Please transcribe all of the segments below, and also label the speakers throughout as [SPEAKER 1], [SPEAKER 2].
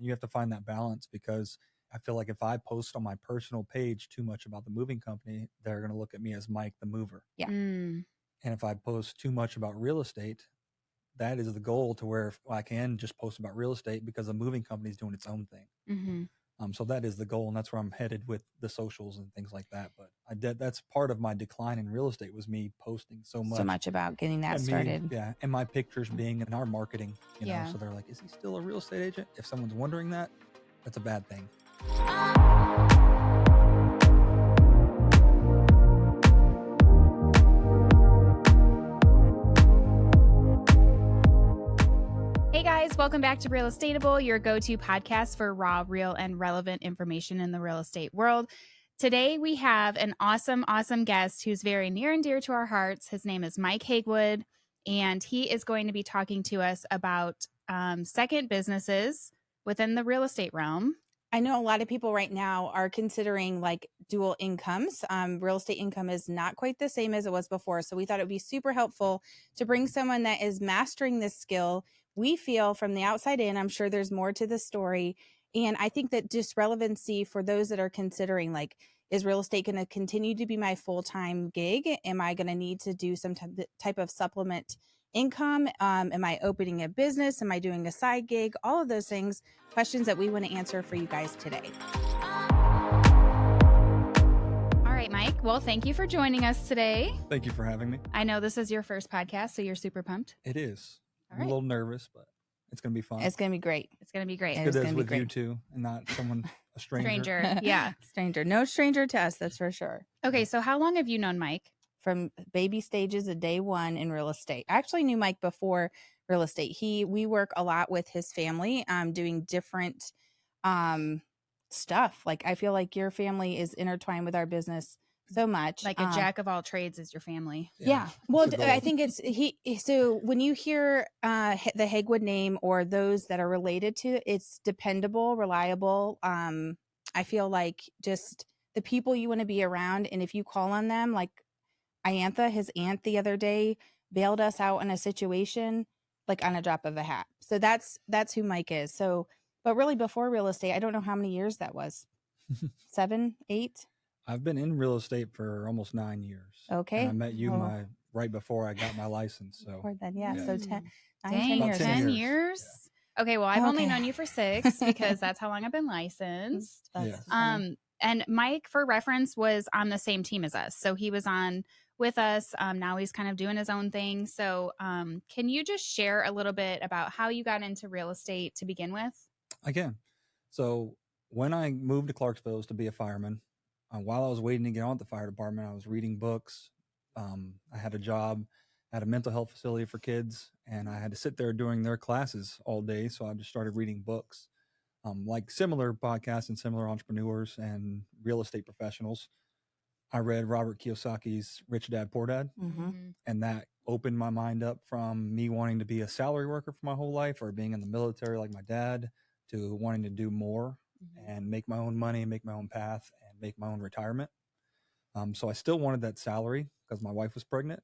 [SPEAKER 1] You have to find that balance, because I feel like if I post on my personal page too much about the moving company, they're going to look at me as Mike the mover.
[SPEAKER 2] Yeah.
[SPEAKER 1] And if I post too much about real estate, that is the goal, to where I can just post about real estate because the moving company is doing its own thing. So that is the goal, and that's where I'm headed with the socials and things like that. But that's part of my decline in real estate, was me posting so much
[SPEAKER 2] about getting that started.
[SPEAKER 1] And my pictures being in our marketing, you know, so they're like, is he still a real estate agent? If someone's wondering that, that's a bad thing.
[SPEAKER 3] Hey guys, welcome back to Real Estateable, your go-to podcast for raw, real, and relevant information in the real estate world. Today we have an awesome guest who's very near and dear to our hearts. His name is Mike Hagewood, and he is going to be talking to us about second businesses within the real estate realm.
[SPEAKER 2] I know a lot of people right now are considering like dual incomes. Real estate income is not quite the same as it was before. So we thought it would be super helpful to bring someone that is mastering this skill. We feel from the outside in, I'm sure there's more to the story. And I think that just relevancy for those that are considering, like, is real estate going to continue to be my full-time gig? Am I going to need to do some type of supplement income? Am I opening a business? Am I doing a side gig? All of those things, questions that we want to answer for you guys today.
[SPEAKER 3] All right, Mike. Well, thank you for joining us today.
[SPEAKER 1] Thank you for having me.
[SPEAKER 3] I know this is your first podcast, so you're super pumped.
[SPEAKER 1] It is.
[SPEAKER 3] All
[SPEAKER 1] I'm a little nervous, but it's going to be fun.
[SPEAKER 2] It's going to be great.
[SPEAKER 3] It's going to be great.
[SPEAKER 1] It's good as with you two, and not someone, a stranger.
[SPEAKER 3] Yeah.
[SPEAKER 2] Stranger. No stranger to us, that's for sure.
[SPEAKER 3] Okay, so how long have you known Mike?
[SPEAKER 2] From baby stages of day one in real estate. I actually knew Mike before real estate. We work a lot with his family, doing different stuff. Like, I feel like your family is intertwined with our business so much.
[SPEAKER 3] Like a jack of all trades is your family.
[SPEAKER 2] Yeah. Well, I think it's so when you hear the Hagewood name or those that are related to it, it's dependable, reliable. I feel like just the people you want to be around. And if you call on them, like Iantha, his aunt the other day, bailed us out in a situation like on a drop of a hat. So that's who Mike is. So, but really before real estate, I don't know how many years that was. 7, 8.
[SPEAKER 1] I've been in real estate for almost 9 years.
[SPEAKER 2] Okay.
[SPEAKER 1] And I met you right before I got my license. So
[SPEAKER 2] before that, yeah. So 10
[SPEAKER 3] years. 10 years. Yeah. Okay. Well, I've only known you for 6 because that's how long I've been licensed. And Mike, for reference, was on the same team as us. So he was on with us. Now he's kind of doing his own thing. So can you just share a little bit about how you got into real estate to begin with?
[SPEAKER 1] I can. So when I moved to Clarksville, it was to be a fireman. While I was waiting to get on at the fire department, I was reading books. I had a job at a mental health facility for kids, and I had to sit there doing their classes all day. So I just started reading books, like similar podcasts and similar entrepreneurs and real estate professionals. I read Robert Kiyosaki's Rich Dad, Poor Dad, and that opened my mind up from me wanting to be a salary worker for my whole life, or being in the military like my dad, to wanting to do more and make my own money, make my own path, and make my own retirement. So I still wanted that salary because my wife was pregnant.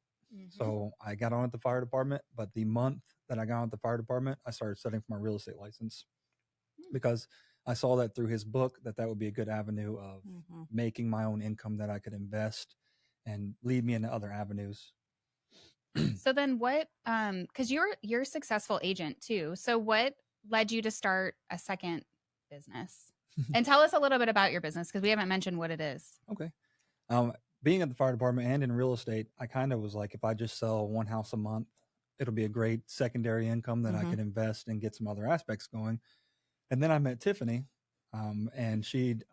[SPEAKER 1] So I got on at the fire department, but the month that I got on at the fire department, I started studying for my real estate license because I saw that through his book that would be a good avenue of making my own income that I could invest and lead me into other avenues.
[SPEAKER 3] So then what, cause you're a successful agent too. So what led you to start a second business? And tell us a little bit about your business, because we haven't mentioned what it is.
[SPEAKER 1] Okay. Being at the fire department and in real estate, I kind of was like, if I just sell one house a month, it'll be a great secondary income that I could invest and get some other aspects going. And then I met Tiffany, and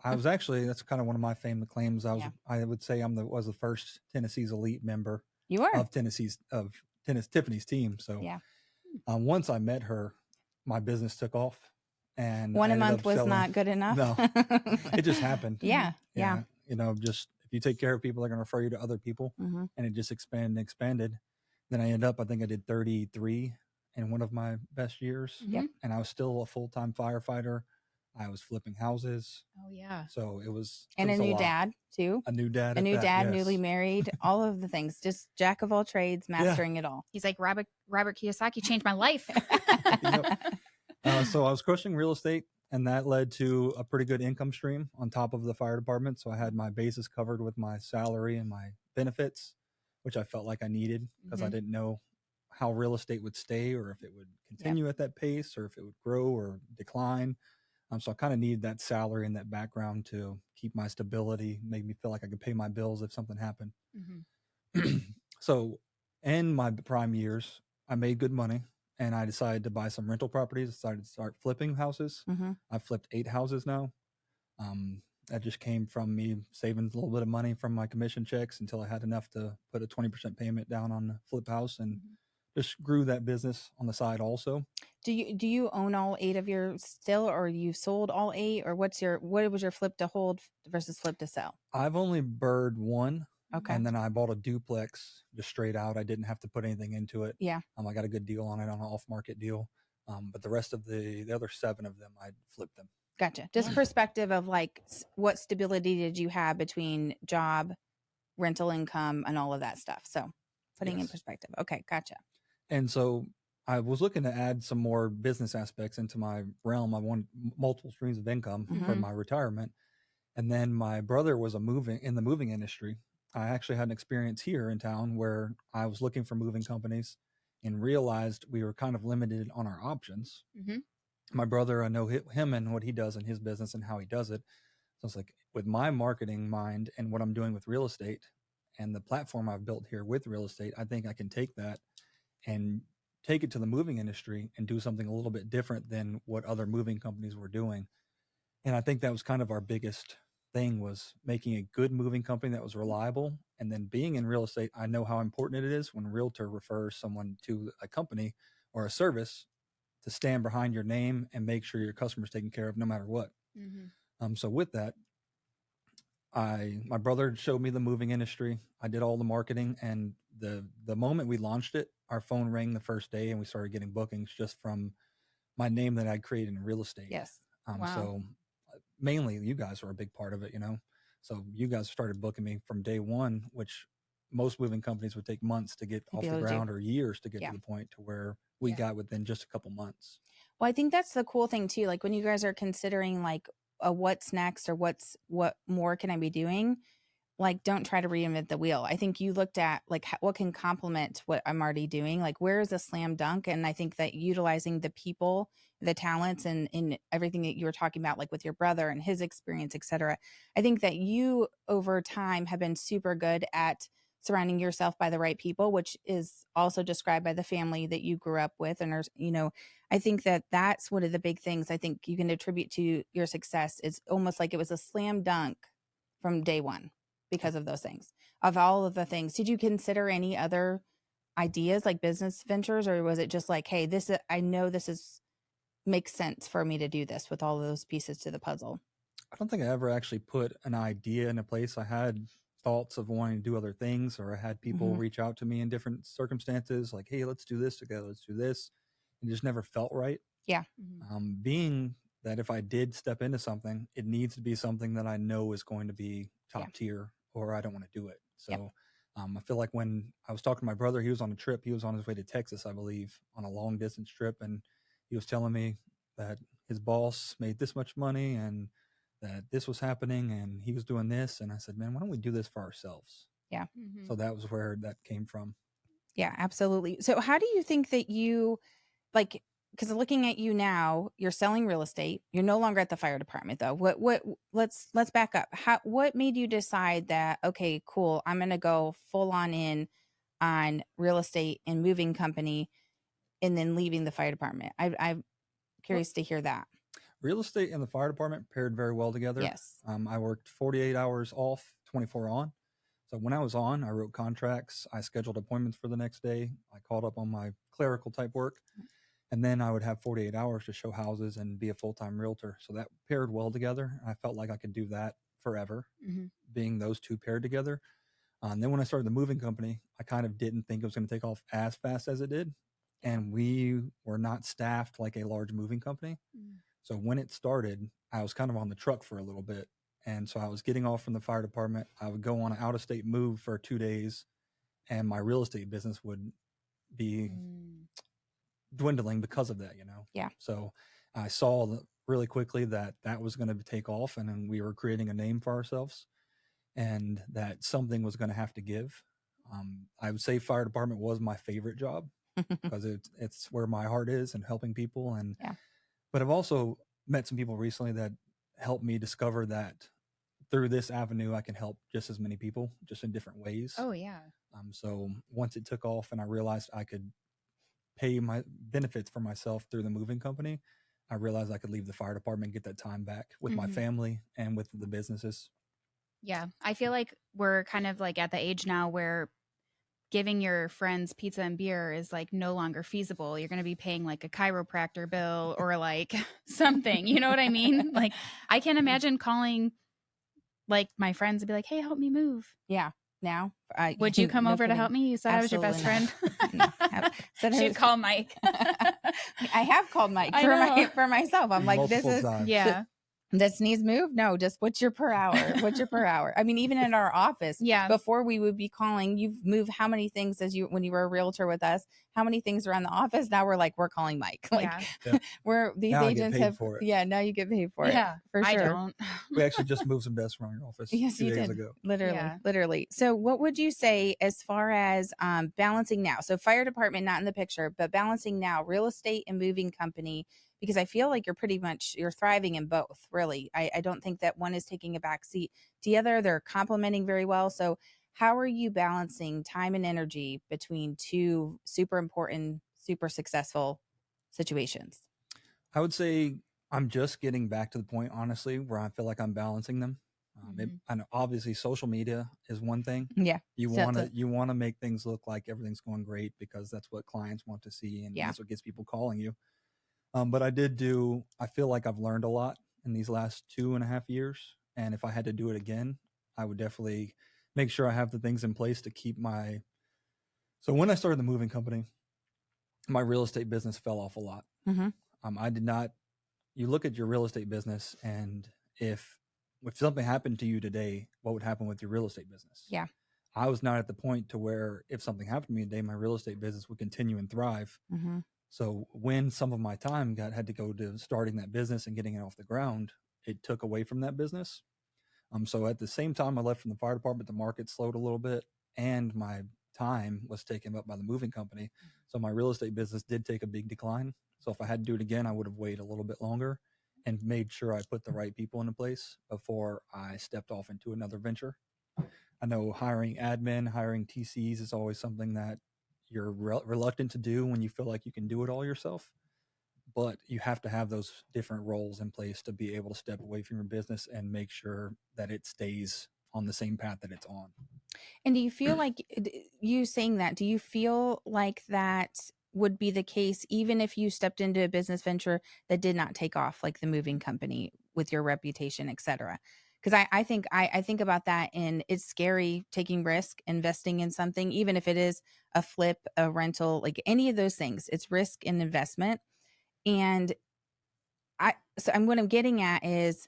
[SPEAKER 1] I was actually, that's kind of one of my famous claims. I would say was the first Tennessee's elite member.
[SPEAKER 2] You were
[SPEAKER 1] of Tiffany's team. So once I met her, my business took off. And
[SPEAKER 2] one a month was not good enough.
[SPEAKER 1] No, it just happened.
[SPEAKER 2] Yeah.
[SPEAKER 1] You know, just if you take care of people, they're going to refer you to other people, and it just expanded and expanded. Then I ended up, I think I did 33 in one of my best years. And I was still a full-time firefighter. I was flipping houses.
[SPEAKER 3] Oh yeah.
[SPEAKER 1] So it was
[SPEAKER 2] a new dad too.
[SPEAKER 1] A new dad.
[SPEAKER 2] Newly married, all of the things. Just jack of all trades, mastering it all.
[SPEAKER 3] He's like Robert Kiyosaki changed my life.
[SPEAKER 1] So I was crushing real estate, and that led to a pretty good income stream on top of the fire department. So I had my bases covered with my salary and my benefits, which I felt like I needed because I didn't know how real estate would stay or if it would continue at that pace or if it would grow or decline. So I kind of needed that salary and that background to keep my stability, make me feel like I could pay my bills if something happened. So in my prime years, I made good money and I decided to buy some rental properties, decided to start flipping houses. I've flipped 8 houses now. That just came from me saving a little bit of money from my commission checks until I had enough to put a 20% payment down on the flip house and just grew that business on the side also.
[SPEAKER 2] Do you own all 8 of yours still, or you sold all 8, or what was your flip to hold versus flip to sell?
[SPEAKER 1] I've only bird one.
[SPEAKER 2] Okay.
[SPEAKER 1] And then I bought a duplex just straight out. I didn't have to put anything into it.
[SPEAKER 2] Yeah.
[SPEAKER 1] I got a good deal on it on an off market deal. But the rest of the other 7 of them, I flipped them.
[SPEAKER 2] Gotcha. Just perspective of like what stability did you have between job, rental income, and all of that stuff. So putting in perspective. Okay. Gotcha.
[SPEAKER 1] And so I was looking to add some more business aspects into my realm. I wanted multiple streams of income for my retirement. And then my brother was in the moving industry. I actually had an experience here in town where I was looking for moving companies and realized we were kind of limited on our options. My brother, I know him and what he does in his business and how he does it. So it's like with my marketing mind and what I'm doing with real estate and the platform I've built here with real estate, I think I can take that and take it to the moving industry and do something a little bit different than what other moving companies were doing. And I think that was kind of our biggest thing, was making a good moving company that was reliable. And then being in real estate, I know how important it is when a realtor refers someone to a company or a service to stand behind your name and make sure your customer's taken care of no matter what. So with that, my brother showed me the moving industry. I did all the marketing, and the moment we launched it, our phone rang the first day and we started getting bookings just from my name that I'd created in real estate.
[SPEAKER 2] Yes.
[SPEAKER 1] So mainly you guys were a big part of it, so you guys started booking me from day one, which most moving companies would take months to get off the ground or years to get to the point to where we got within just a couple months.
[SPEAKER 2] Well, I think that's the cool thing too. Like when you guys are considering like what's next or what more can I be doing? Like, don't try to reinvent the wheel. I think you looked at like what can complement what I'm already doing. Like, where is a slam dunk? And I think that utilizing the people, the talents, and in everything that you were talking about, like with your brother and his experience, et cetera. I think that you over time have been super good at surrounding yourself by the right people, which is also described by the family that you grew up with. And, I think that that's one of the big things I think you can attribute to your success. It's almost like it was a slam dunk from day one. Because of those things, of all of the things, did you consider any other ideas like business ventures, or was it just like, hey, I know makes sense for me to do this with all of those pieces to the puzzle?
[SPEAKER 1] I don't think I ever actually put an idea in a place. I had thoughts of wanting to do other things, or I had people reach out to me in different circumstances like, hey, let's do this together. Let's do this. And it just never felt right.
[SPEAKER 2] Yeah.
[SPEAKER 1] Being that if I did step into something, it needs to be something that I know is going to be top tier, or I don't want to do it. So I feel like when I was talking to my brother, he was on a trip. He was on his way to Texas, I believe, on a long distance trip. And he was telling me that his boss made this much money and that this was happening and he was doing this. And I said, man, why don't we do this for ourselves?
[SPEAKER 2] Yeah.
[SPEAKER 1] So that was where that came from.
[SPEAKER 2] Yeah, absolutely. So how do you think that you like, because looking at you now, you're selling real estate. You're no longer at the fire department though. Let's back up. What made you decide that, okay, cool, I'm going to go full on real estate and moving company and then leaving the fire department? I'm curious to hear that.
[SPEAKER 1] Real estate and the fire department paired very well together.
[SPEAKER 2] Yes.
[SPEAKER 1] I worked 48 hours off, 24 on. So when I was on, I wrote contracts. I scheduled appointments for the next day. I called up on my clerical type work. And then I would have 48 hours to show houses and be a full-time realtor. So that paired well together. I felt like I could do that forever, being those two paired together. And then when I started the moving company, I kind of didn't think it was going to take off as fast as it did. And we were not staffed like a large moving company. So when it started, I was kind of on the truck for a little bit. And so I was getting off from the fire department. I would go on an out-of-state move for 2 days, and my real estate business would be dwindling because of that,
[SPEAKER 2] Yeah.
[SPEAKER 1] So I saw really quickly that that was going to take off, and then we were creating a name for ourselves, and that something was going to have to give. I would say fire department was my favorite job because it's where my heart is and helping people. And
[SPEAKER 2] Yeah.
[SPEAKER 1] but I've also met some people recently that helped me discover that through this avenue I can help just as many people, just in different ways.
[SPEAKER 3] Oh yeah.
[SPEAKER 1] So once it took off and I realized I could pay my benefits for myself through the moving company, I realized I could leave the fire department, get that time back with my family and with the businesses.
[SPEAKER 3] Yeah. I feel like we're kind of like at the age now where giving your friends pizza and beer is like no longer feasible. You're going to be paying like a chiropractor bill or like something. You know what I mean? Like I can't imagine calling like my friends and be like, "Hey, help me move."
[SPEAKER 2] Yeah. Now,
[SPEAKER 3] Would you come
[SPEAKER 2] no
[SPEAKER 3] over to
[SPEAKER 2] kidding.
[SPEAKER 3] help me? You said I was your
[SPEAKER 2] Absolutely
[SPEAKER 3] best friend.
[SPEAKER 2] not. No. Said
[SPEAKER 3] She'd call Mike.
[SPEAKER 2] I have called Mike
[SPEAKER 3] I know.
[SPEAKER 2] for myself. I'm like,
[SPEAKER 1] Multiple
[SPEAKER 2] this is
[SPEAKER 1] times.
[SPEAKER 3] Yeah.
[SPEAKER 2] this needs move. No, just what's your per hour? What's your per hour? I mean, even in our office,
[SPEAKER 3] Yeah.
[SPEAKER 2] before we would be calling, you've moved how many things when you were a realtor with us, how many things around the office? Now we're calling Mike. Like
[SPEAKER 3] Yeah.
[SPEAKER 2] we're these
[SPEAKER 1] Now I get
[SPEAKER 2] agents
[SPEAKER 1] paid
[SPEAKER 2] have
[SPEAKER 1] for it.
[SPEAKER 2] Yeah, now you get paid for it.
[SPEAKER 3] Yeah.
[SPEAKER 2] For
[SPEAKER 3] I
[SPEAKER 2] sure.
[SPEAKER 3] don't.
[SPEAKER 1] We actually just moved some desks around your office
[SPEAKER 2] Yes,
[SPEAKER 1] 2
[SPEAKER 2] you
[SPEAKER 1] days
[SPEAKER 2] did.
[SPEAKER 1] ago.
[SPEAKER 2] Literally,
[SPEAKER 3] Yeah.
[SPEAKER 2] literally. So what would you say as far as balancing now? So fire department not in the picture, but balancing now real estate and moving company, because I feel like you're thriving in both, really. I don't think that one is taking a back seat to the other. They're complementing very well. So how are you balancing time and energy between two super important, super successful situations?
[SPEAKER 1] I would say I'm just getting back to the point, honestly, where I feel like I'm balancing them. I know obviously social media is one thing.
[SPEAKER 2] Yeah.
[SPEAKER 1] You
[SPEAKER 2] So
[SPEAKER 1] want to make things look like everything's going great because that's what clients want to see, and
[SPEAKER 2] Yeah.
[SPEAKER 1] that's what gets people calling you. But I feel like I've learned a lot in these last 2.5 years. And if I had to do it again, I would definitely make sure I have the things in place to keep so when I started the moving company, my real estate business fell off a lot.
[SPEAKER 2] Mhm.
[SPEAKER 1] I did not, you look at your real estate business, and if something happened to you today, what would happen with your real estate business?
[SPEAKER 2] Yeah.
[SPEAKER 1] I was not at the point to where if something happened to me today, my real estate business would continue and thrive.
[SPEAKER 2] Mm-hmm.
[SPEAKER 1] So when some of my time had to go to starting that business and getting it off the ground, it took away from that business. So at the same time I left from the fire department, the market slowed a little bit, and my time was taken up by the moving company. So my real estate business did take a big decline. So if I had to do it again, I would have waited a little bit longer and made sure I put the right people into place before I stepped off into another venture. I know hiring admin, hiring TCs is always something that you're reluctant to do when you feel like you can do it all yourself. But you have to have those different roles in place to be able to step away from your business and make sure that it stays on the same path that it's on.
[SPEAKER 2] And do you feel like you saying that, do you feel like that would be the case even if you stepped into a business venture that did not take off, like the moving company with your reputation, et cetera? Because I think I think about that, and it's scary taking risk, investing in something, even if it is a flip, a rental, like any of those things, it's risk and investment. And what I'm getting at is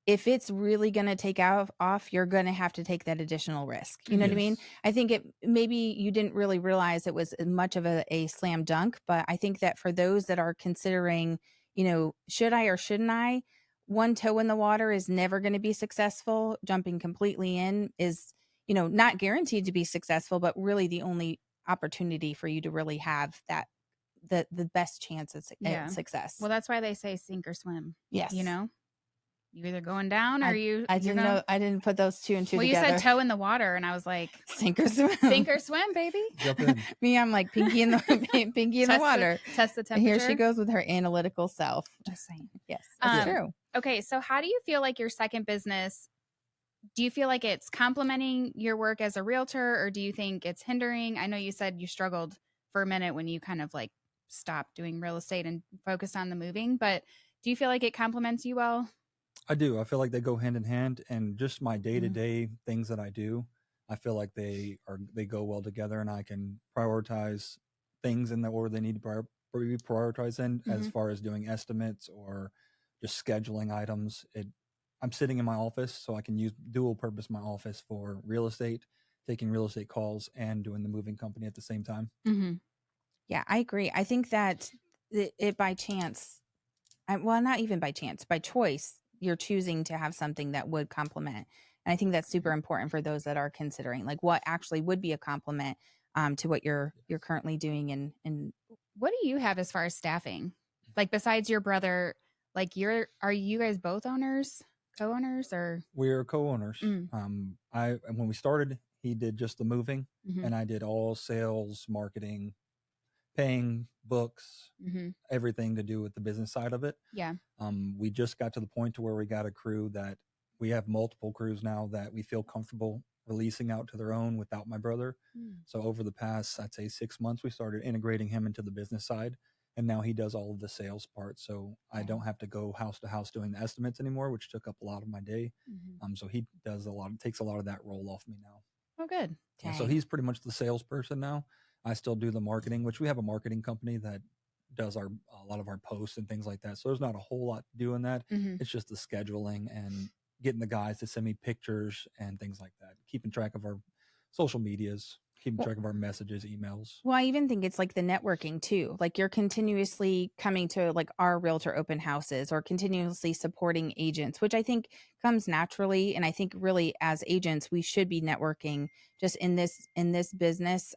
[SPEAKER 2] if it's really going to take off, you're going to have to take that additional risk. You know what I mean?
[SPEAKER 1] Yes.
[SPEAKER 2] I think maybe you didn't really realize it was much of a slam dunk, but I think that for those that are considering, should I or shouldn't I, one toe in the water is never going to be successful. Jumping completely in is, not guaranteed to be successful, but really the only opportunity for you to really have that the best chance at success.
[SPEAKER 3] Well, that's why they say sink or swim.
[SPEAKER 2] Yes.
[SPEAKER 3] You either going down or
[SPEAKER 2] I didn't put those two and two together.
[SPEAKER 3] Well, you said toe in the water, and I was like,
[SPEAKER 2] sink or swim.
[SPEAKER 3] Sink or swim, baby.
[SPEAKER 1] Jump in.
[SPEAKER 2] Me, I'm like pinky in the water.
[SPEAKER 3] Test the temperature.
[SPEAKER 2] Here she goes with her analytical self.
[SPEAKER 3] Just saying.
[SPEAKER 2] Yes, that's true.
[SPEAKER 3] Okay, so how do you feel like your second business, do you feel like it's complementing your work as a realtor, or do you think it's hindering? I know you said you struggled for a minute when you kind of stopped doing real estate and focused on the moving, but do you feel like it complements you well?
[SPEAKER 1] I do. I feel like they go hand in hand, and just my day-to-day things that I do, I feel like they go well together, and I can prioritize things in the order they need to be prioritized in, as far as doing estimates or just scheduling items. I'm sitting in my office, so I can use dual purpose my office for real estate, taking real estate calls, and doing the moving company at the same time.
[SPEAKER 2] Yeah, I agree. I think that it by chance, well, not even by chance, by choice, you're choosing to have something that would complement. And I think that's super important for those that are considering like what actually would be a compliment to what you're currently doing. And
[SPEAKER 3] What do you have as far as staffing? Like besides your brother, like are you guys both owners, co-owners, or?
[SPEAKER 1] We're co-owners.
[SPEAKER 3] Mm,
[SPEAKER 1] When we started, he did just the moving,
[SPEAKER 3] mhm,
[SPEAKER 1] and I did all sales, marketing, paying, books,
[SPEAKER 3] mhm.
[SPEAKER 1] everything to do with the business side of it.
[SPEAKER 3] Yeah.
[SPEAKER 1] We just got to the point to where we got a crew that we have multiple crews now that we feel comfortable releasing out to their own without my brother.
[SPEAKER 3] Mm.
[SPEAKER 1] So over the past, I'd say 6 months, we started integrating him into the business side, and now he does all of the sales part. So I don't have to go house to house doing the estimates anymore, which took up a lot of my day.
[SPEAKER 3] Mhm.
[SPEAKER 1] So he does takes a lot of that role off me now.
[SPEAKER 3] Oh, good.
[SPEAKER 1] Yeah, so
[SPEAKER 2] dang.
[SPEAKER 1] he's pretty much the salesperson now. I still do the marketing, which we have a marketing company that does a lot of our posts and things like that. So there's not a whole lot to do in that.
[SPEAKER 3] Mhm.
[SPEAKER 1] It's just the scheduling and getting the guys to send me pictures and things like that. Keeping track of our social medias, keeping
[SPEAKER 2] Well,
[SPEAKER 1] track of our messages, emails.
[SPEAKER 2] well, I even think it's like the networking too. Like you're continuously coming to like our realtor open houses or continuously supporting agents, which I think comes naturally. And I think really as agents, we should be networking just in this business.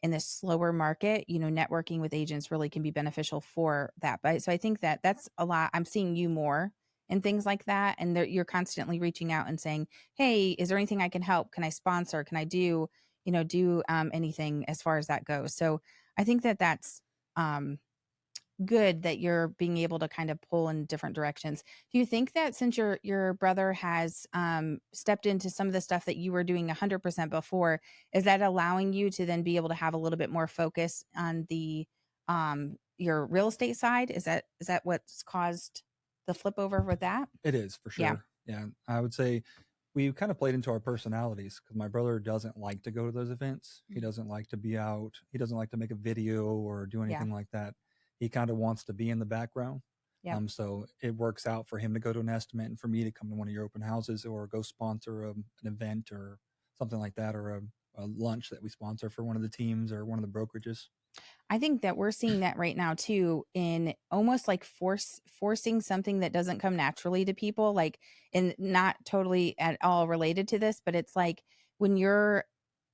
[SPEAKER 2] In this slower market, networking with agents really can be beneficial for that. But so I think that that's a lot. I'm seeing you more and things like that. And you're constantly reaching out and saying, hey, is there anything I can help? Can I sponsor? Can I do anything as far as that goes? So I think that that's um, good that you're being able to kind of pull in different directions. Do you think that since your brother has stepped into some of the stuff that you were doing 100% before, is that allowing you to then be able to have a little bit more focus on the your real estate side? Is that what's caused the flip over with that?
[SPEAKER 1] It is for
[SPEAKER 2] Yeah.
[SPEAKER 1] sure. Yeah, I would say we kind of played into our personalities because my brother doesn't like to go to those events. He doesn't like to be out. He doesn't like to make a video or do
[SPEAKER 2] Yeah.
[SPEAKER 1] anything like that. He kind of wants to be in the background.
[SPEAKER 2] Yep.
[SPEAKER 1] So it works out for him to go to an estimate and for me to come to one of your open houses or go sponsor an event or something like that, or a lunch that we sponsor for one of the teams or one of the brokerages.
[SPEAKER 2] I think that we're seeing that right now too, in almost like forcing something that doesn't come naturally to people, like, and not totally at all related to this, but it's like when you're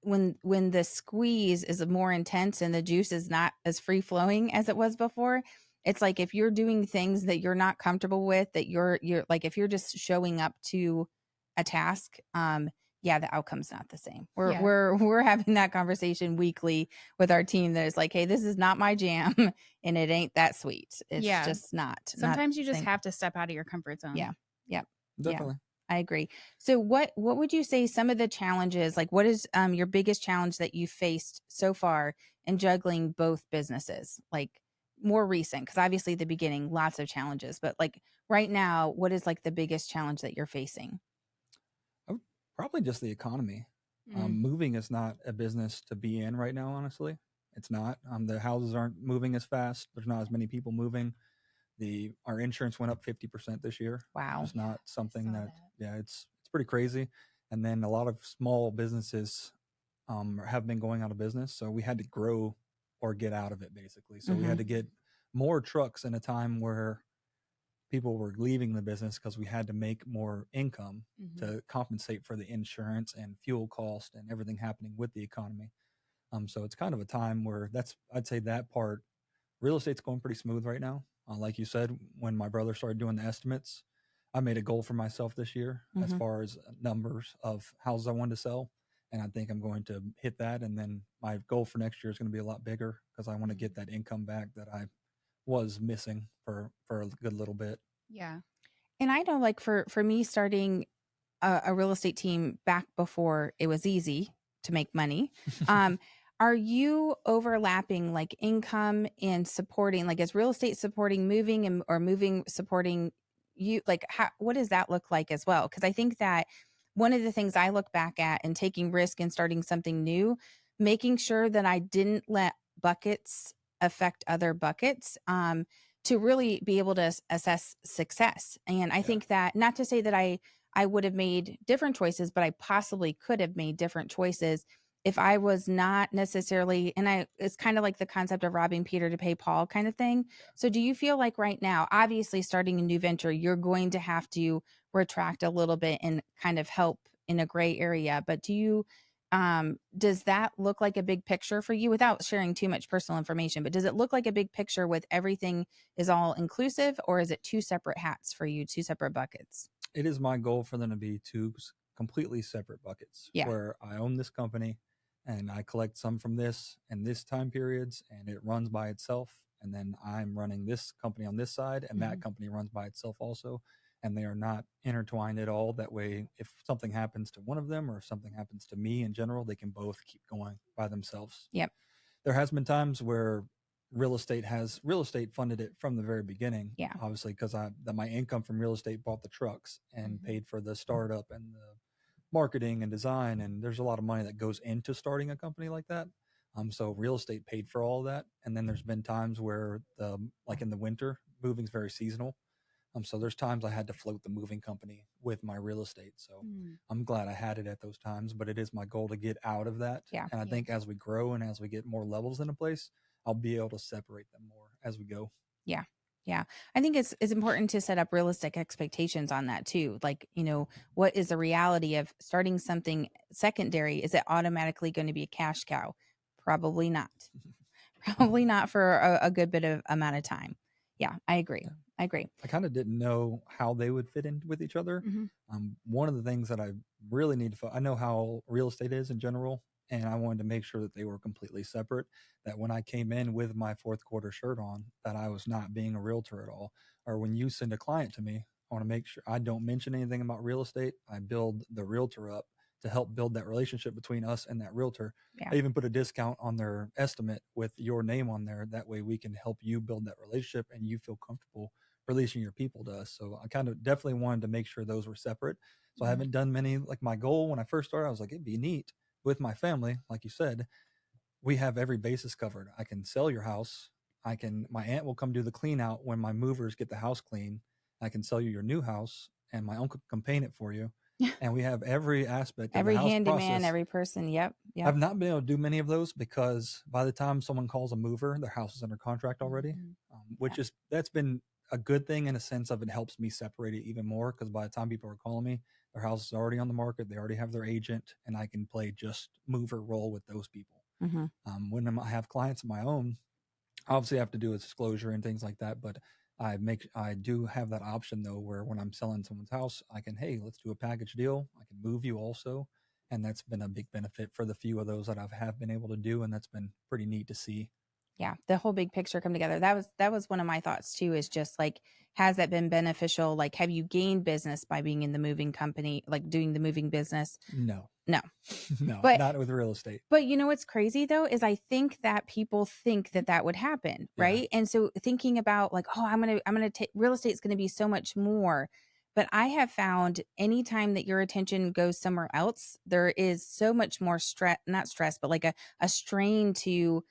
[SPEAKER 2] when the squeeze is more intense and the juice is not as free flowing as it was before. It's like if you're doing things that you're not comfortable with, that you're like if you're just showing up to a task, yeah, the outcome's not the same. We're
[SPEAKER 3] Yeah.
[SPEAKER 2] we're having that conversation weekly with our team that is like, hey, this is not my jam and it ain't that sweet. It's
[SPEAKER 3] Yeah.
[SPEAKER 2] just not
[SPEAKER 3] Sometimes you
[SPEAKER 2] the
[SPEAKER 3] just
[SPEAKER 2] same.
[SPEAKER 3] have to step out of your comfort zone.
[SPEAKER 2] Yeah. Yep. Yeah.
[SPEAKER 1] Definitely.
[SPEAKER 2] I agree. So what would you say some of the challenges, like what is your biggest challenge that you faced so far in juggling both businesses? Like more recent, because obviously the beginning, lots of challenges, but like right now, what is like the biggest challenge that you're facing?
[SPEAKER 1] Probably just the economy.
[SPEAKER 3] Mm.
[SPEAKER 1] Moving is not a business to be in right now, honestly. It's not. The houses aren't moving as fast. There's not as many people moving. Our insurance went up 50% this year.
[SPEAKER 2] Wow.
[SPEAKER 1] It's not something
[SPEAKER 3] saw
[SPEAKER 1] that,
[SPEAKER 3] that.
[SPEAKER 1] yeah, it's pretty crazy. And then a lot of small businesses have been going out of business. So we had to grow or get out of it, basically. So we had to get more trucks in a time where people were leaving the business because we had to make more income to compensate for the insurance and fuel cost and everything happening with the economy. So it's kind of a time where I'd say that part, real estate's going pretty smooth right now. Like you said, when my brother started doing the estimates, I made a goal for myself this year as far as numbers of houses I wanted to sell. And I think I'm going to hit that. And then my goal for next year is going to be a lot bigger because I want to get that income back that I was missing for a good little bit.
[SPEAKER 3] Yeah.
[SPEAKER 2] And I know, like for me, starting a real estate team back before it was easy to make money, are you overlapping like income and supporting, like is real estate supporting moving or moving supporting you? Like, what does that look like as well? Because I think that one of the things I look back at and taking risk and starting something new, making sure that I didn't let buckets affect other buckets. To really be able to assess success. And I think that, not to say that I would have made different choices, but I possibly could have made different choices if I was not necessarily, and it's kind of like the concept of robbing Peter to pay Paul kind of thing. So do you feel like right now, obviously starting a new venture, you're going to have to retract a little bit and kind of help in a gray area, but does that look like a big picture for you without sharing too much personal information, but does it look like a big picture with everything is all inclusive, or is it two separate hats for you, two separate buckets?
[SPEAKER 1] It is my goal for them to be two completely separate buckets,
[SPEAKER 2] Yeah.
[SPEAKER 1] where I own this company and I collect some from this and this time periods, and it runs by itself. And then I'm running this company on this side, and that company runs by itself also. And they are not intertwined at all. That way, if something happens to one of them or if something happens to me in general, they can both keep going by themselves.
[SPEAKER 2] Yep.
[SPEAKER 1] There has been times where real estate funded it from the very beginning.
[SPEAKER 2] Yeah.
[SPEAKER 1] Obviously, because my income from real estate bought the trucks and paid for the startup and the marketing and design. And there's a lot of money that goes into starting a company like that. So real estate paid for all of that. And then there's been times where like in the winter, moving's very seasonal. So there's times I had to float the moving company with my real estate. So I'm glad I had it at those times, but it is my goal to get out of that.
[SPEAKER 2] Yeah.
[SPEAKER 1] And I think as we grow and as we get more levels into place, I'll be able to separate them more as we go.
[SPEAKER 2] Yeah. Yeah. I think it's important to set up realistic expectations on that too. Like, what is the reality of starting something secondary? Is it automatically going to be a cash cow? Probably not. Probably not for a good bit of amount of time. Yeah, I agree. I agree.
[SPEAKER 1] I kind of didn't know how they would fit in with each other. One of the things that I really need to, I know how real estate is in general, and I wanted to make sure that they were completely separate, that when I came in with my fourth quarter shirt on, that I was not being a realtor at all. Or when you send a client to me, I want to make sure I don't mention anything about real estate. I build the realtor up to help build that relationship between us and that realtor.
[SPEAKER 2] Yeah.
[SPEAKER 1] I even put a discount on their estimate with your name on there. That way we can help you build that relationship and you feel comfortable releasing your people to us. So I kind of definitely wanted to make sure those were separate. So I haven't done many. Like my goal when I first started, I was like, it'd be neat with my family. Like you said, we have every basis covered. I can sell your house. My aunt will come do the clean out when my movers get the house clean. I can sell you your new house and my uncle can paint it for you. And we have every aspect of
[SPEAKER 2] Every
[SPEAKER 1] the house
[SPEAKER 2] handyman,
[SPEAKER 1] process.
[SPEAKER 2] every person. Yep.
[SPEAKER 1] I've not been able to do many of those because by the time someone calls a mover, their house is under contract already, that's been a good thing in a sense of it helps me separate it even more, because by the time people are calling me, their house is already on the market. They already have their agent, and I can play just mover role with those people. When I have clients of my own, obviously I have to do a disclosure and things like that, but I do have that option though, where when I'm selling someone's house, I can, hey, let's do a package deal. I can move you also. And that's been a big benefit for the few of those that have been able to do. And that's been pretty neat to see.
[SPEAKER 2] Yeah. The whole big picture come together. That was one of my thoughts too, is just like, has that been beneficial? Like, have you gained business by being in the moving company, like doing the moving business?
[SPEAKER 1] No,
[SPEAKER 2] but
[SPEAKER 1] not with real estate.
[SPEAKER 2] But what's crazy though, is I think that people think that would happen. Right. And so thinking about like, oh, I'm going to take real estate is going to be so much more. But I have found anytime that your attention goes somewhere else, there is so much more not stress, but like a strain to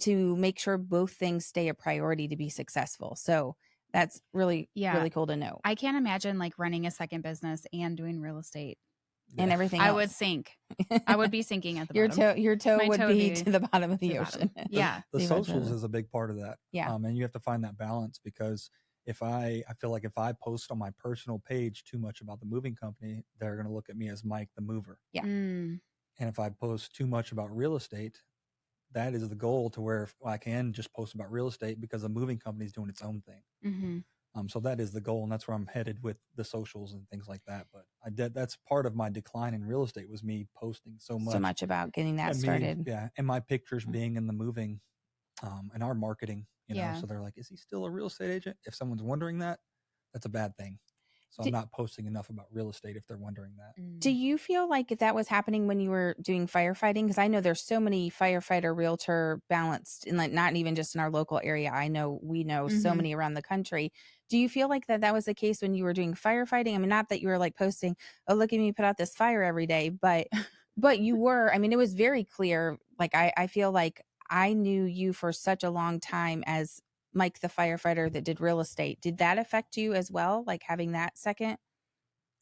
[SPEAKER 2] make sure both things stay a priority to be successful. So that's really cool to know.
[SPEAKER 3] I can't imagine like running a second business and doing real estate.
[SPEAKER 2] And everything else.
[SPEAKER 3] I would sink. I would be sinking at the bottom.
[SPEAKER 2] Your toe would be to the bottom of the ocean.
[SPEAKER 3] Yeah.
[SPEAKER 1] The socials is a big part of that.
[SPEAKER 2] Yeah.
[SPEAKER 1] And you have to find that balance, because I feel like if I post on my personal page too much about the moving company, they're going to look at me as Mike the mover.
[SPEAKER 2] Yeah.
[SPEAKER 1] And if I post too much about real estate, that is the goal, to where I can just post about real estate because the moving company is doing its own thing. So that is the goal, and that's where I'm headed with the socials and things like that. But that's part of my decline in real estate, was me posting so much about
[SPEAKER 2] getting that started.
[SPEAKER 1] And my pictures being in the moving, and our marketing, know. So they're like, is he still a real estate agent? If someone's wondering that, that's a bad thing. So I'm not posting enough about real estate if they're wondering that.
[SPEAKER 2] Do you feel like that was happening when you were doing firefighting? Because I know there's so many firefighter realtor balanced, and like not even just in our local area. I know we know so many around the country. Do you feel like that was the case when you were doing firefighting? I mean, not that you were like posting, oh, look at me put out this fire every day, but you were. I mean, it was very clear. Like I feel like I knew you for such a long time as Mike the firefighter that did real estate. Did that affect you as well? Like having that second?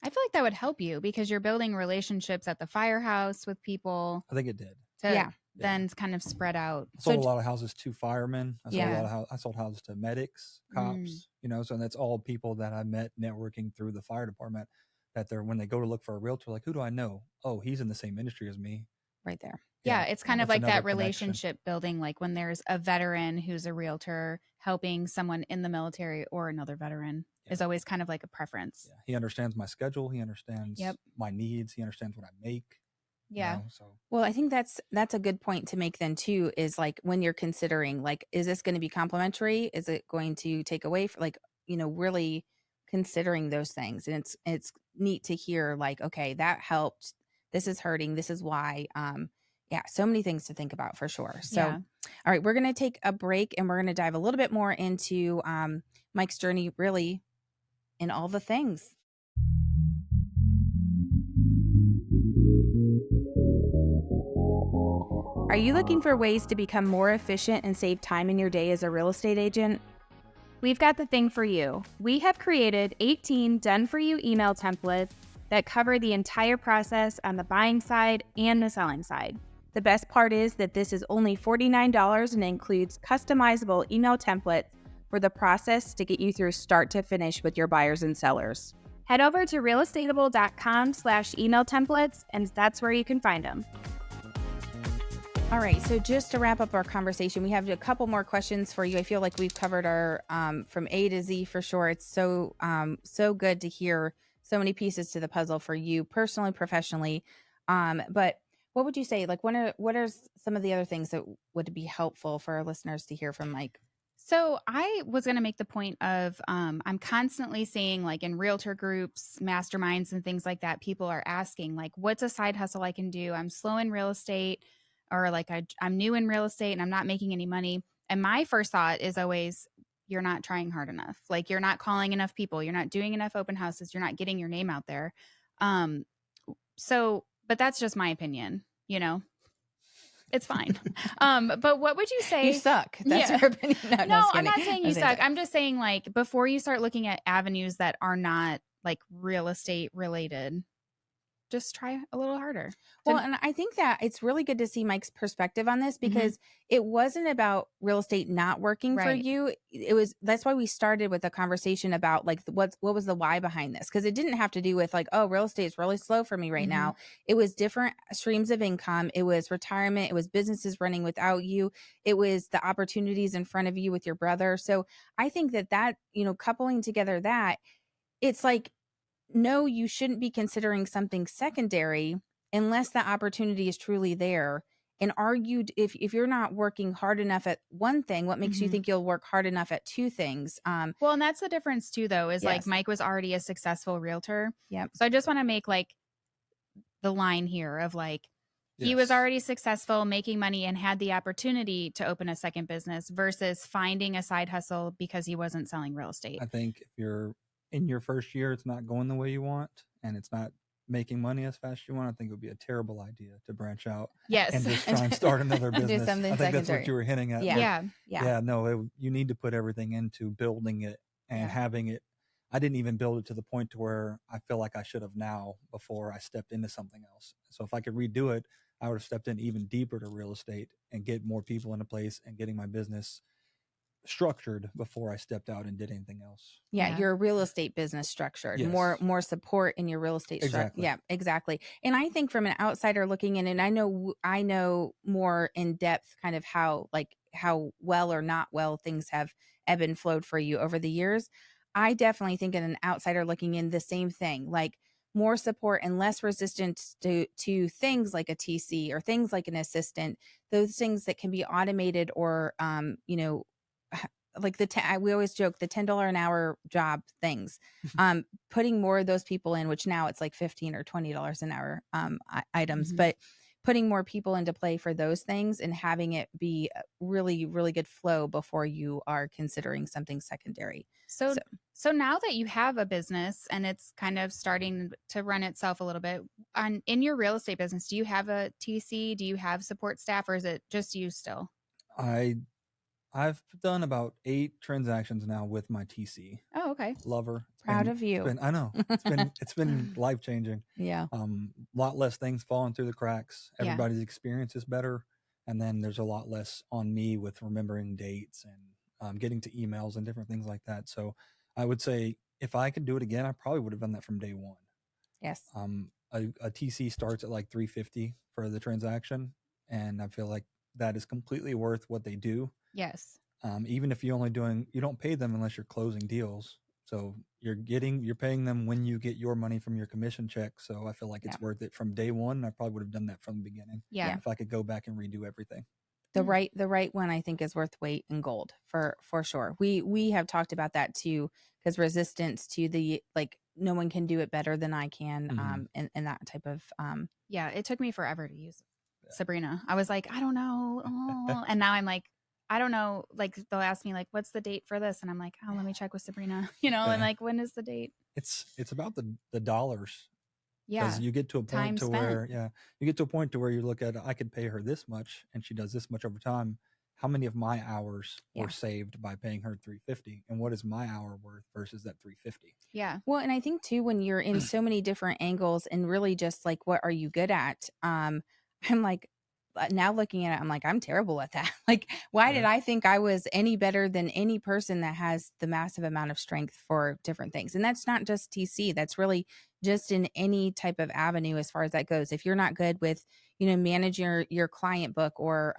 [SPEAKER 3] I feel like that would help you because you're building relationships at the firehouse with people.
[SPEAKER 1] I think it did.
[SPEAKER 3] to then kind of spread out.
[SPEAKER 1] I sold a lot of houses to firemen. I sold houses to medics, cops, so that's all people that I met networking through the fire department, that when they go to look for a realtor, like, who do I know? Oh, he's in the same industry as me.
[SPEAKER 2] Right there.
[SPEAKER 3] Yeah, it's kind of like that relationship building, like when there's a veteran who's a realtor helping someone in the military or another veteran is always kind of like a preference.
[SPEAKER 1] Yeah. He understands my schedule. He understands my needs. He understands what I make.
[SPEAKER 3] Yeah.
[SPEAKER 2] Well, I think that's a good point to make then too, is like when you're considering, like, is this going to be complimentary? Is it going to take away from, like, really considering those things. And it's neat to hear, like, okay, that helped. This is hurting. This is why. So many things to think about for sure. So, all right, we're going to take a break and we're going to dive a little bit more into Mike's journey, really, in all the things. Are you looking for ways to become more efficient and save time in your day as a real estate agent?
[SPEAKER 3] We've got the thing for you. We have created 18 done-for-you email templates that cover the entire process on the buying side and the selling side. The best part is that this is only $49 and includes customizable email templates for the process to get you through start to finish with your buyers and sellers. Head over to realestateable.com/email templates, and that's where you can find them.
[SPEAKER 2] All right, so just to wrap up our conversation, we have a couple more questions for you. I feel like we've covered our from A to Z for sure. It's so good to hear so many pieces to the puzzle for you personally, professionally. But what would you say? Like, what are some of the other things that would be helpful for our listeners to hear from Mike?
[SPEAKER 3] So I was going to make the point of I'm constantly seeing, like, in realtor groups, masterminds, and things like that, people are asking, like, what's a side hustle I can do? I'm slow in real estate, or like I'm new in real estate and I'm not making any money. And my first thought is always, you're not trying hard enough. Like, you're not calling enough people. You're not doing enough open houses. You're not getting your name out there. But that's just my opinion, It's fine. But what would you say?
[SPEAKER 2] You suck. That's your opinion.
[SPEAKER 3] No, I'm not saying you suck. I'm just saying, like, before you start looking at avenues that are not like real estate related, just try a little harder.
[SPEAKER 2] Well, and I think that it's really good to see Mike's perspective on this, because it wasn't about real estate not working for you. That's why we started with a conversation about, like, what was the why behind this? Because it didn't have to do with, like, oh, real estate is really slow for me right now. It was different streams of income. It was retirement. It was businesses running without you. It was the opportunities in front of you with your brother. So I think that, coupling together that, it's like, no, you shouldn't be considering something secondary unless the opportunity is truly there. And if you're not working hard enough at one thing, what makes you think you'll work hard enough at two things?
[SPEAKER 3] Well, and that's the difference too, though, is like Mike was already a successful realtor.
[SPEAKER 2] Yep.
[SPEAKER 3] So I just want to make, like, the line here of, like, he was already successful, making money, and had the opportunity to open a second business versus finding a side hustle because he wasn't selling real estate.
[SPEAKER 1] I think if you're in your first year, it's not going the way you want, and it's not making money as fast as you want, I think it would be a terrible idea to branch out and just try and start another business. I think that's what you were hinting at. No, you need to put everything into building it and having it. I didn't even build it to the point to where I feel like I should have now before I stepped into something else. So if I could redo it, I would have stepped in even deeper to real estate and get more people into place and getting my business structured before I stepped out and did anything else.
[SPEAKER 2] Your real estate business structured, more support in your real estate structure. Yeah, exactly. And I think from an outsider looking in, and I know more in depth kind of how well or not well things have ebbed and flowed for you over the years. I definitely think in an outsider looking in, the same thing, like more support and less resistance to things like a TC or things like an assistant, those things that can be automated or like we always joke, the $10 an hour job things, putting more of those people in, which now it's like $15 or $20 an hour items, but putting more people into play for those things and having it be a really, really good flow before you are considering something secondary.
[SPEAKER 3] So now that you have a business and it's kind of starting to run itself a little bit, in your real estate business, do you have a TC? Do you have support staff, or is it just you still?
[SPEAKER 1] I I've done about 8 transactions now with my TC.
[SPEAKER 3] Oh, okay.
[SPEAKER 1] Love her.
[SPEAKER 2] Proud of you.
[SPEAKER 1] I know it's been life changing.
[SPEAKER 2] Yeah.
[SPEAKER 1] Lot less things falling through the cracks.
[SPEAKER 3] Yeah.
[SPEAKER 1] Everybody's experience is better, and then there's a lot less on me with remembering dates and getting to emails and different things like that. So I would say if I could do it again, I probably would have done that from day one.
[SPEAKER 2] Yes.
[SPEAKER 1] A TC starts at like $350 for the transaction, and I feel like that is completely worth what they do.
[SPEAKER 3] Yes.
[SPEAKER 1] Even if you don't pay them unless you're closing deals. So you're paying them when you get your money from your commission check. So I feel like it's worth it from day one. I probably would have done that from the beginning.
[SPEAKER 3] Yeah.
[SPEAKER 1] If I could go back and redo everything.
[SPEAKER 2] The right one, I think, is worth weight in gold for sure. We have talked about that too, because resistance to the, like, no one can do it better than I can. And that type of
[SPEAKER 3] Yeah, it took me forever to use Sabrina. I was like, I don't know. Oh. And now I'm like, I don't know. Like, they'll ask me, like, what's the date for this? And I'm like, oh, let me check with Sabrina, and like, when is the date?
[SPEAKER 1] It's about the dollars.
[SPEAKER 3] Yeah.
[SPEAKER 1] Because you get to a point to where you look at, I could pay her this much and she does this much over time. How many of my hours were saved by paying her $350? And what is my hour worth versus that $350?
[SPEAKER 3] Yeah.
[SPEAKER 2] Well, and I think too, when you're in so many different angles and really just like, what are you good at? I'm like, now looking at it, I'm like, I'm terrible at that. Like, why did I think I was any better than any person that has the massive amount of strength for different things? And that's not just TC. That's really just in any type of avenue as far as that goes. If you're not good with, manage your client book or,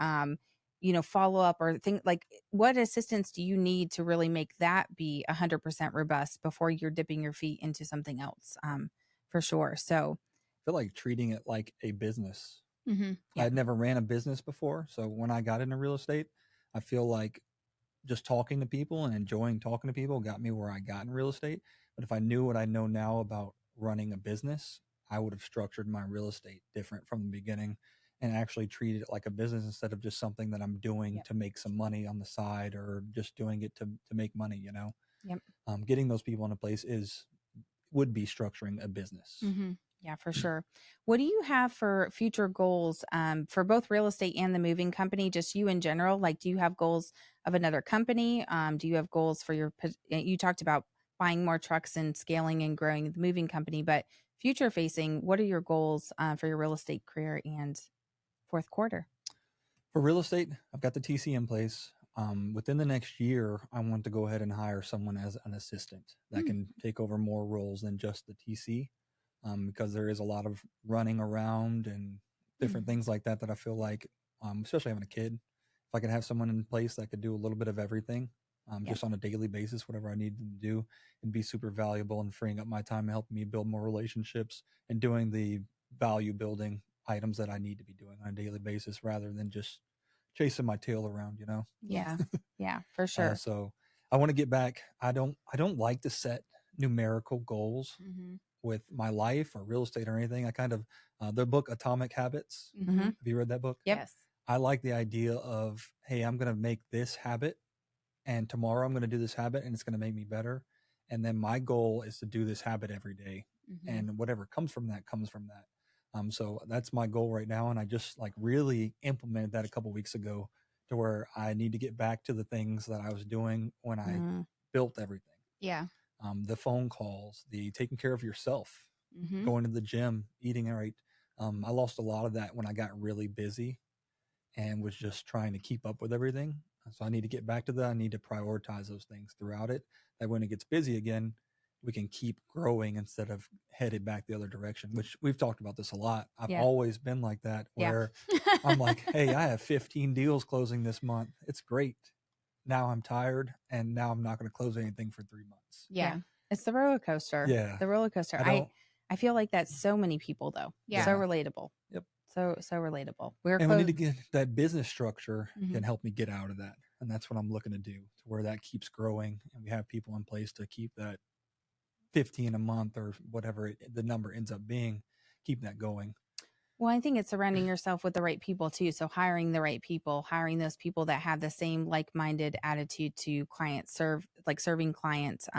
[SPEAKER 2] follow up or think, like, what assistance do you need to really make that be 100% robust before you're dipping your feet into something else? For sure. So
[SPEAKER 1] I feel like treating it like a business.
[SPEAKER 3] Mm-hmm.
[SPEAKER 1] I had never ran a business before. So when I got into real estate, I feel like just talking to people and enjoying talking to people got me where I got in real estate. But if I knew what I know now about running a business, I would have structured my real estate different from the beginning and actually treated it like a business instead of just something that I'm doing to make some money on the side or just doing it to make money,
[SPEAKER 2] Yep.
[SPEAKER 1] Getting those people in a place would be structuring a business.
[SPEAKER 3] Mm-hmm.
[SPEAKER 2] Yeah, for sure. What do you have for future goals for both real estate and the moving company, just you in general? Like, do you have goals of another company? Do you have goals for you talked about buying more trucks and scaling and growing the moving company, but future facing, what are your goals for your real estate career and fourth quarter?
[SPEAKER 1] For real estate, I've got the TC in place. Within the next year, I want to go ahead and hire someone as an assistant that can take over more roles than just the TC. Because there is a lot of running around and different things like that I feel like, especially having a kid, if I could have someone in place that could do a little bit of everything, just on a daily basis, whatever I need them to do, it'd be super valuable and freeing up my time and helping me build more relationships and doing the value building items that I need to be doing on a daily basis rather than just chasing my tail around,
[SPEAKER 2] Yeah. Yeah, for sure.
[SPEAKER 1] So I want to get back. I don't like to set numerical goals with my life or real estate or anything. I kind of, the book Atomic Habits. Have you read that book?
[SPEAKER 2] Yep.
[SPEAKER 3] Yes.
[SPEAKER 1] I like the idea of, hey, I'm going to make this habit and tomorrow I'm going to do this habit and it's going to make me better. And then my goal is to do this habit every day. And whatever comes from that comes from that. So that's my goal right now. And I just like really implemented that a couple weeks ago to where I need to get back to the things that I was doing when I built everything.
[SPEAKER 3] Yeah.
[SPEAKER 1] The phone calls, the taking care of yourself, going to the gym, eating right. I lost a lot of that when I got really busy and was just trying to keep up with everything. So I need to get back to that. I need to prioritize those things throughout it. That when it gets busy again, we can keep growing instead of headed back the other direction, which we've talked about this a lot. I've always been like that where I'm like, hey, I have 15 deals closing this month. It's great. Now I'm tired and now I'm not going to close anything for 3 months.
[SPEAKER 3] Yeah.
[SPEAKER 2] It's the roller coaster.
[SPEAKER 1] Yeah.
[SPEAKER 2] The roller coaster. I feel like that's so many people though.
[SPEAKER 3] Yeah.
[SPEAKER 2] So relatable.
[SPEAKER 1] Yep.
[SPEAKER 2] So relatable.
[SPEAKER 1] We need to get that business structure can help me get out of that. And that's what I'm looking to do, to where that keeps growing and we have people in place to keep that 15 a month or whatever the number ends up being, keep that going.
[SPEAKER 2] Well, I think it's surrounding yourself with the right people too. So hiring the right people, hiring those people that have the same like-minded attitude to serving clients,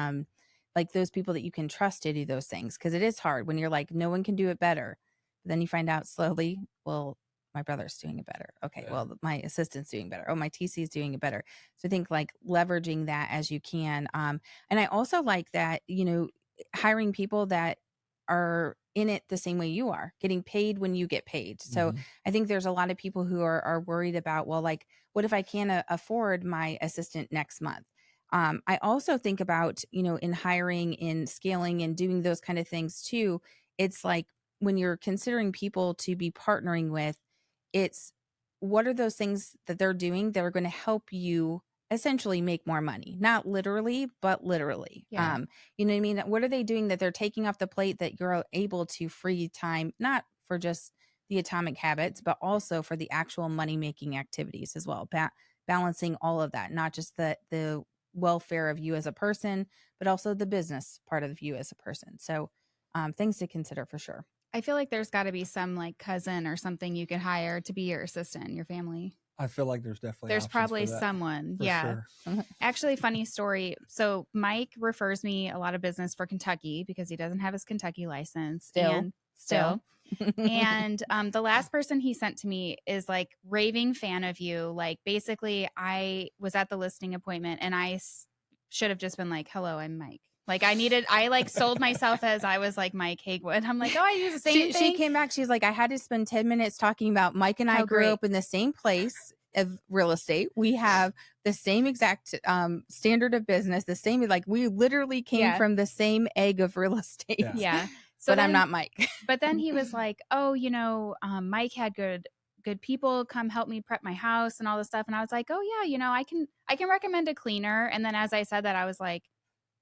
[SPEAKER 2] like those people that you can trust to do those things. Cause it is hard when you're like, no one can do it better. But then you find out slowly, well, my brother's doing it better. Okay,
[SPEAKER 1] Yeah.
[SPEAKER 2] well, my assistant's doing better. Oh, my TC is doing it better. So I think like leveraging that as you can. And I also like that, hiring people that are in it the same way you are, getting paid when you get paid. So I think there's a lot of people who are worried about, well, like, what if I can't afford my assistant next month? I also think about, in hiring, in scaling, and doing those kind of things too. It's like when you're considering people to be partnering with, it's what are those things that they're doing that are going to help you essentially make more money, not literally, but literally.
[SPEAKER 3] Yeah.
[SPEAKER 2] You know what I mean? What are they doing that they're taking off the plate that you're able to free time, not for just the atomic habits, but also for the actual money making activities as well. Balancing all of that, not just the welfare of you as a person, but also the business part of you as a person. So things to consider for sure.
[SPEAKER 3] I feel like there's got to be some like cousin or something you could hire to be your assistant in your family.
[SPEAKER 1] I feel like there's definitely
[SPEAKER 3] There's
[SPEAKER 1] options
[SPEAKER 3] probably
[SPEAKER 1] for that,
[SPEAKER 3] someone.
[SPEAKER 1] for
[SPEAKER 3] Yeah.
[SPEAKER 1] sure.
[SPEAKER 3] Actually, funny story. So Mike refers me a lot of business for Kentucky because he doesn't have his Kentucky license.
[SPEAKER 2] Still.
[SPEAKER 3] And the last person he sent to me is like raving fan of you. Like basically I was at the listing appointment and I should have just been like, hello, I'm Mike. Like I like sold myself as I was like Mike Hagewood. I'm like, oh, I use the same thing.
[SPEAKER 2] She came back. She's like, I had to spend 10 minutes talking about Mike and I grew up in the same place of real estate. We have the same exact standard of business, the same, like we literally came from the same egg of real estate.
[SPEAKER 3] Yeah. So
[SPEAKER 2] but I'm not Mike.
[SPEAKER 3] But then he was like, oh, Mike had good people come help me prep my house and all this stuff. And I was like, oh yeah, I can recommend a cleaner. And then as I said that, I was like,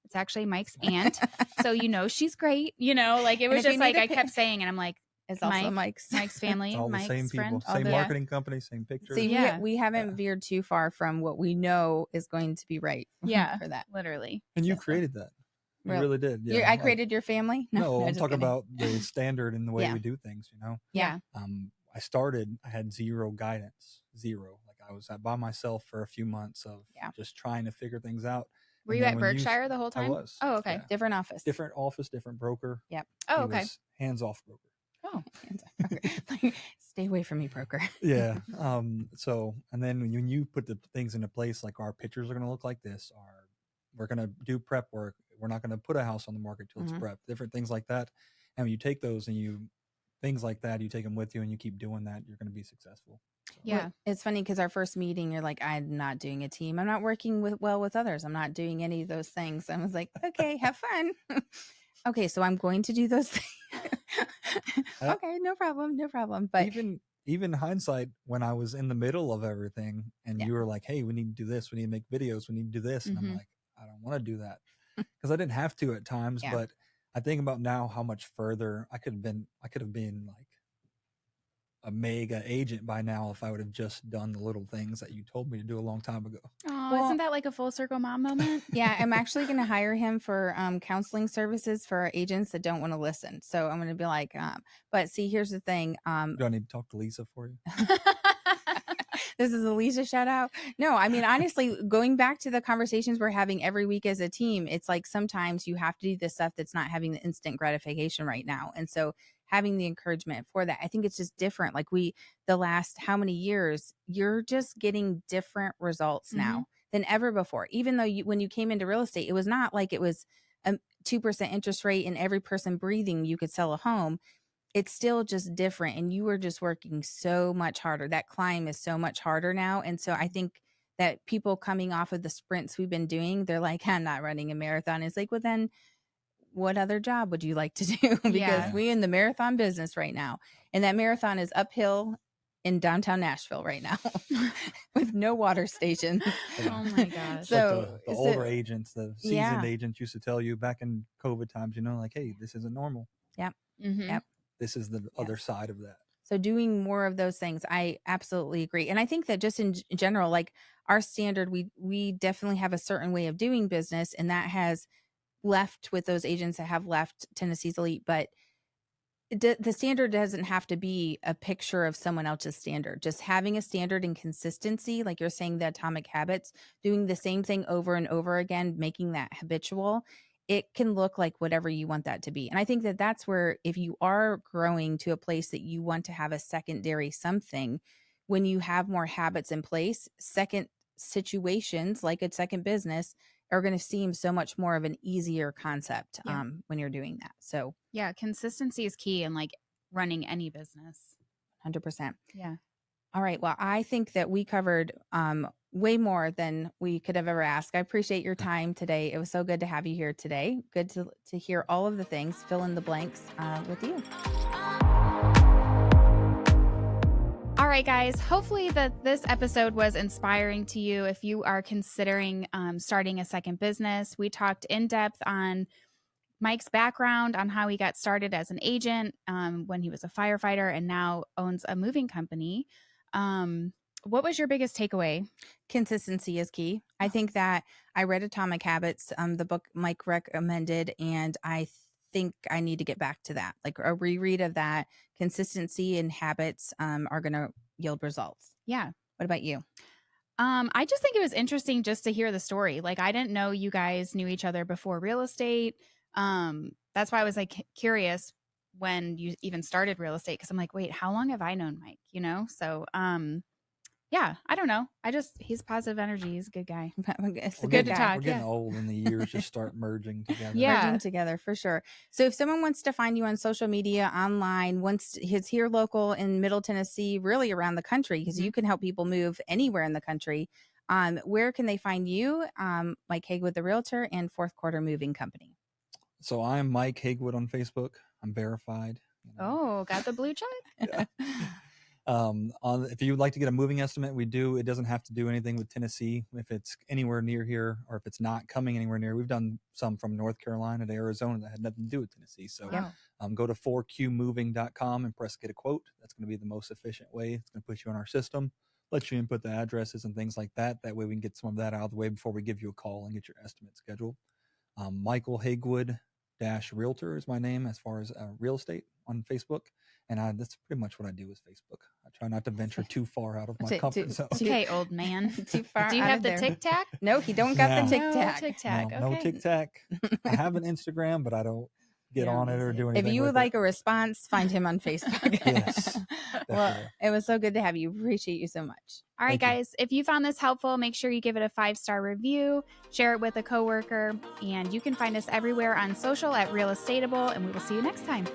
[SPEAKER 3] it's actually Mike's aunt. So, she's great, like it was just like, I kept saying, and I'm like,
[SPEAKER 2] it's also Mike's
[SPEAKER 3] family,
[SPEAKER 1] all
[SPEAKER 3] Mike's
[SPEAKER 1] the same people,
[SPEAKER 3] friend.
[SPEAKER 1] same marketing company, same pictures.
[SPEAKER 2] See, we haven't veered too far from what we know is going to be right. For that.
[SPEAKER 3] Literally.
[SPEAKER 1] And you created that. You really did.
[SPEAKER 2] Yeah. I created your family.
[SPEAKER 1] No, I'm talking about the standard and the way we do things,
[SPEAKER 3] Yeah.
[SPEAKER 1] I had zero guidance, zero. Like I was by myself for a few months of just trying to figure things out.
[SPEAKER 3] Were you at Berkshire the whole time?
[SPEAKER 1] I was.
[SPEAKER 3] Oh, okay.
[SPEAKER 1] Yeah.
[SPEAKER 2] Different office,
[SPEAKER 1] different broker.
[SPEAKER 2] Yep.
[SPEAKER 3] Oh, okay.
[SPEAKER 1] Hands off broker.
[SPEAKER 3] Oh,
[SPEAKER 2] hands off broker. Stay away from me, broker.
[SPEAKER 1] Yeah. So, and then when you put the things into place, like our pictures are going to look like this, we're going to do prep work. We're not going to put a house on the market till it's prepped, different things like that. And when you take those and things like that, you take them with you and you keep doing that, you're going to be successful. So.
[SPEAKER 2] Yeah. It's funny because our first meeting, you're like, I'm not doing a team. I'm not working well with others. I'm not doing any of those things. I was like, okay, have fun. Okay. So I'm going to do those things. Okay. No problem. But
[SPEAKER 1] even hindsight, when I was in the middle of everything and you were like, hey, we need to do this. We need to make videos. We need to do this. And I'm like, I don't want to do that because I didn't have to at times, but I think about now how much further I could have been like a mega agent by now if I would have just done the little things that you told me to do a long time ago.
[SPEAKER 3] Oh, isn't that like a full circle mom moment?
[SPEAKER 2] Yeah, I'm actually going to hire him for counseling services for our agents that don't want to listen. So I'm going to be like, but see, here's the thing.
[SPEAKER 1] Do I need to talk to Lisa for you?
[SPEAKER 2] This is a Lisa shout out. No, I mean, honestly, going back to the conversations we're having every week as a team, it's like sometimes you have to do this stuff that's not having the instant gratification right now. And so having the encouragement for that, I think it's just different. Like the last how many years, you're just getting different results now than ever before. Even though when you came into real estate, it was not like it was a 2% interest rate and every person breathing, you could sell a home. It's still just different. And you were just working so much harder. That climb is so much harder now. And so I think that people coming off of the sprints we've been doing, they're like, I'm not running a marathon. It's like, well, then what other job would you like to do? Because we in the marathon business right now. And that marathon is uphill in downtown Nashville right now with no water stations.
[SPEAKER 3] Oh my gosh.
[SPEAKER 1] So like the older agents, the seasoned agents used to tell you back in COVID times, like, hey, this isn't normal.
[SPEAKER 2] Yep.
[SPEAKER 3] Yep.
[SPEAKER 1] This is the other side of that.
[SPEAKER 2] So doing more of those things, I absolutely agree. And I think that just in general, like our standard, we definitely have a certain way of doing business, and that has left with those agents that have left Tennessee's Elite. But the standard doesn't have to be a picture of someone else's standard. Just having a standard and consistency, like you're saying, the atomic habits, doing the same thing over and over again, making that habitual it can look like whatever you want that to be. And I think that that's where, if you are growing to a place that you want to have a secondary something, when you have more habits in place, second situations like a second business are going to seem so much more of an easier concept when you're doing that. So
[SPEAKER 3] yeah, consistency is key in like running any business.
[SPEAKER 2] 100%.
[SPEAKER 3] Yeah.
[SPEAKER 2] All right. Well, I think that we covered way more than we could have ever asked. I appreciate your time today. It was so good to have you here today. Good to hear all of the things, fill in the blanks with you.
[SPEAKER 3] All right, guys. Hopefully that this episode was inspiring to you if you are considering starting a second business. We talked in depth on Mike's background, on how he got started as an agent when he was a firefighter and now owns a moving company. What was your biggest takeaway?
[SPEAKER 2] Consistency is key. I think that I read Atomic Habits, the book Mike recommended, and I think I need to get back to that. Like a reread of that. Consistency and habits are going to yield results.
[SPEAKER 3] Yeah.
[SPEAKER 2] What about you?
[SPEAKER 3] I just think it was interesting just to hear the story. Like, I didn't know you guys knew each other before real estate. That's why I was like curious when you even started real estate, because I'm like, wait, how long have I known Mike? So yeah, I don't know. He's positive energy. He's a good guy.
[SPEAKER 2] It's
[SPEAKER 3] good to talk.
[SPEAKER 1] We're getting old, and the years just start merging together.
[SPEAKER 3] Yeah.
[SPEAKER 2] Merging together for sure. So if someone wants to find you on social media, online, once he's here local in Middle Tennessee, really around the country, because you can help people move anywhere in the country, where can they find you? Mike Hagewood, the realtor, and Fourth Quarter Moving Company.
[SPEAKER 1] So I'm Mike Hagewood on Facebook. I'm verified.
[SPEAKER 3] Oh, got the blue check?
[SPEAKER 1] Yeah. If you would like to get a moving estimate, we do. It doesn't have to do anything with Tennessee. If it's anywhere near here, or if it's not coming anywhere near, we've done some from North Carolina to Arizona that had nothing to do with Tennessee. So go to 4qmoving.com and press get a quote. That's going to be the most efficient way. It's going to put you on our system, let you input the addresses and things like that. That way we can get some of that out of the way before we give you a call and get your estimate scheduled. Michael Hagewood Realtor is my name as far as real estate on Facebook. And that's pretty much what I do is Facebook. I try not to venture too far out of my comfort zone.
[SPEAKER 3] Okay, old man.
[SPEAKER 2] Too far.
[SPEAKER 3] Do you have the Tic Tac?
[SPEAKER 2] No, he don't got the Tic Tac.
[SPEAKER 3] Tic Tac.
[SPEAKER 1] No Tic Tac. I have an Instagram, but I don't get on it or do anything.
[SPEAKER 2] If you would like
[SPEAKER 1] a
[SPEAKER 2] response, find him on Facebook.
[SPEAKER 1] Yes.
[SPEAKER 2] Well, it was so good to have you. Appreciate you so much.
[SPEAKER 3] All right, guys. If you found this helpful, make sure you give it a 5-star review, share it with a coworker, and you can find us everywhere on social at Real Estateable, and we will see you next time.